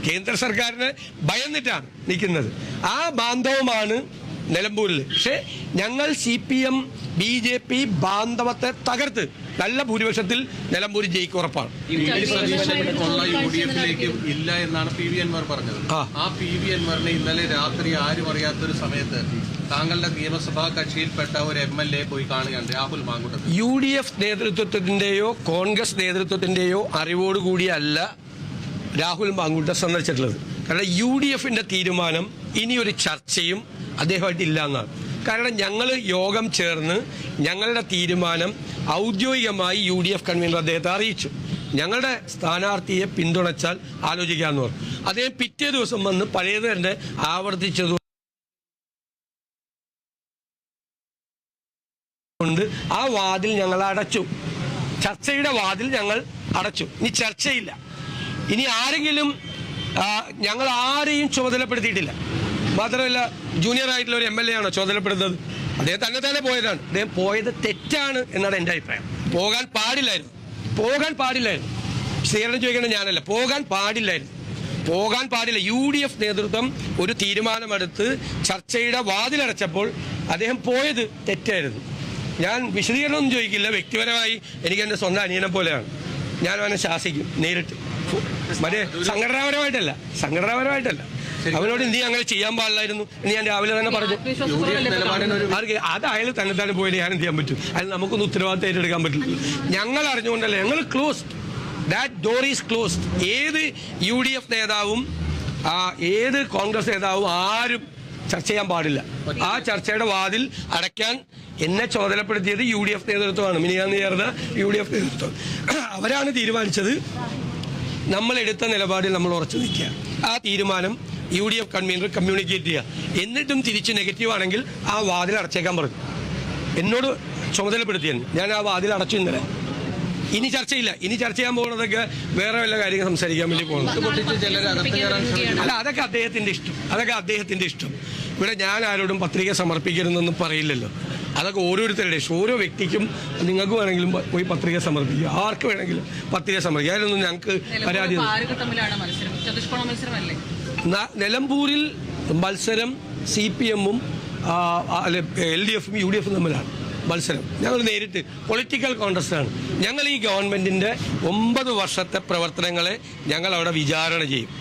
കേന്ദ്ര സർക്കാരിനെ ഭയന്നിട്ടാണ് നിൽക്കുന്നത്. ആ ബാന്ധവമാണ് നിലമ്പൂരിൽ. പക്ഷേ ഞങ്ങൾ CPM BJP ബാന്ധവത്തെ തകർത്ത് നല്ല ഭൂരിപക്ഷത്തിൽ നിലമ്പൂർ ജയിക്കും ഉറപ്പാണ്. ഇല്ല എന്നാണ് PV അൻവർ പറഞ്ഞത്. ആ PV അൻവറിനെ ഇന്നലെ രാത്രി ആരും അറിയാത്തൊരു സമയത്ത് താങ്കളുടെ നിയമസഭാ കക്ഷിയിൽപ്പെട്ട ഒരു MLA പോയി കാണുകയാണ്, രാഹുൽ മാങ്കൂട്ടത്തിൽ. UDF നേതൃത്വത്തിൻ്റെയോ കോൺഗ്രസ് നേതൃത്വത്തിൻ്റെയോ അറിവോടുകൂടിയല്ല രാഹുൽ മാങ്കൂട്ടം സന്ദർശിച്ചിട്ടുള്ളത്. കാരണം UDFന്റെ തീരുമാനം ഇനിയൊരു ചർച്ചയും അദ്ദേഹമായിട്ട് ഇല്ല എന്നാണ്. കാരണം ഞങ്ങൾ യോഗം ചേർന്ന് ഞങ്ങളുടെ തീരുമാനം ഔദ്യോഗികമായി UDF കൺവീനർ അദ്ദേഹത്തെ അറിയിച്ചു. ഞങ്ങളുടെ സ്ഥാനാർത്ഥിയെ പിന്തുണച്ചാൽ ആലോചിക്കാമെന്ന് പറഞ്ഞു. അദ്ദേഹം പിറ്റേ ദിവസം വന്ന് പഴയത് തന്നെ ആവർത്തിച്ചത് കൊണ്ട് ആ വാതിൽ ഞങ്ങൾ അടച്ചു. ചർച്ചയുടെ വാതിൽ ഞങ്ങൾ അടച്ചു. ഇനി ചർച്ചയില്ല. ഇനി ആരെങ്കിലും ഞങ്ങൾ ആരെയും ചുമതലപ്പെടുത്തിയിട്ടില്ല. മാത്രമല്ല ജൂനിയർ ആയിട്ടുള്ള ഒരു MLA ആണോ ചുമതലപ്പെടുന്നത്? അദ്ദേഹം തന്നെ പോയതാണ്. അദ്ദേഹം പോയത് തെറ്റാണ് എന്നാണ് എൻ്റെ അഭിപ്രായം. പോകാൻ പാടില്ലായിരുന്നു. സ്വീകരണം ചോദിക്കേണ്ടത് ഞാനല്ല. പോകാൻ പാടില്ല. UDF നേതൃത്വം ഒരു തീരുമാനമെടുത്ത് ചർച്ചയുടെ വാതിലടച്ചപ്പോൾ അദ്ദേഹം പോയത് തെറ്റായിരുന്നു. ഞാൻ വിശദീകരണമൊന്നും ചോദിക്കില്ല. വ്യക്തിപരമായി എനിക്ക് എൻ്റെ സ്വന്തം അനിയനെ പോലെയാണ്. ഞാൻ അവനെ ശാസിക്കും നേരിട്ട്. മറ്റേ സംഘടനാപരമായിട്ടല്ല. അവനോട് നീ അങ്ങനെ ചെയ്യാൻ പാടില്ലായിരുന്നു എന്ന് ഞാൻ രാവിലെ തന്നെ പറഞ്ഞു. അത് അയാൾ തന്നെ പോയിട്ട് ഞാൻ എന്ത് ചെയ്യാൻ പറ്റും? അതിന് നമുക്കൊന്നും ഉത്തരവാദിത്തം ഏറ്റെടുക്കാൻ പറ്റില്ല. ഞങ്ങൾ അറിഞ്ഞുകൊണ്ടല്ല, ഞങ്ങൾ closed. That door is closed. ഏത് UDF നേതാവും ഏത് കോൺഗ്രസ് നേതാവും ആരും ചർച്ച ചെയ്യാൻ പാടില്ല. ആ ചർച്ചയുടെ വാതിൽ അടയ്ക്കാൻ എന്നെ ചുമതലപ്പെടുത്തിയത് UDF നേതൃത്വമാണ്. മിനിയാന്ന് ചേർന്ന UDF നേതൃത്വം. അവരാണ് തീരുമാനിച്ചത്. നമ്മൾ എടുത്ത നിലപാടിൽ നമ്മൾ ഉറച്ചു നിൽക്കുക. ആ തീരുമാനം UDF കൺവീനർ കമ്മ്യൂണിക്കേറ്റ് ചെയ്യുക. എന്നിട്ടും തിരിച്ച് നെഗറ്റീവ് ആണെങ്കിൽ ആ വാതിൽ അടച്ചേക്കാൻ പറഞ്ഞു. എന്നോട് ചുമതലപ്പെടുത്തിയെന്ന്. ഞാൻ ആ വാതിൽ അടച്ചു ഇന്നലെ. ഇനി ചർച്ചയില്ല. ഇനി ചർച്ച ചെയ്യാൻ പോകുന്നതൊക്കെ വേറെ വല്ല കാര്യങ്ങൾ സംസാരിക്കാൻ വേണ്ടി പോകുന്നത്. അല്ല, അതൊക്കെ അദ്ദേഹത്തിൻ്റെ ഇഷ്ടം. ഇവിടെ ഞാൻ ആരോടും പത്രിക സമർപ്പിക്കരുതെന്നൊന്നും പറയില്ലല്ലോ. അതൊക്കെ ഓരോരുത്തരുടെ ഇഷ്ടം. ഓരോ വ്യക്തിക്കും നിങ്ങൾക്ക് വേണമെങ്കിലും പോയി പത്രിക സമർപ്പിക്കുക, ആർക്ക് വേണമെങ്കിലും പത്രിക സമർപ്പിക്കുക. അതിലൊന്നും ഞങ്ങൾക്ക് പരാതി. നിലമ്പൂരിൽ മത്സരം CPM-ഉം LDF-ഉം UDF-ഉം തമ്മിലാണ് മത്സരം. ഞങ്ങൾ നേരിട്ട് പൊളിറ്റിക്കൽ കോൺടസ്റ്റാണ്. ഞങ്ങൾ ഈ ഗവൺമെൻറ്റിൻ്റെ 9 വർഷത്തെ പ്രവർത്തനങ്ങളെ ഞങ്ങൾ അവിടെ വിചാരണ ചെയ്യും.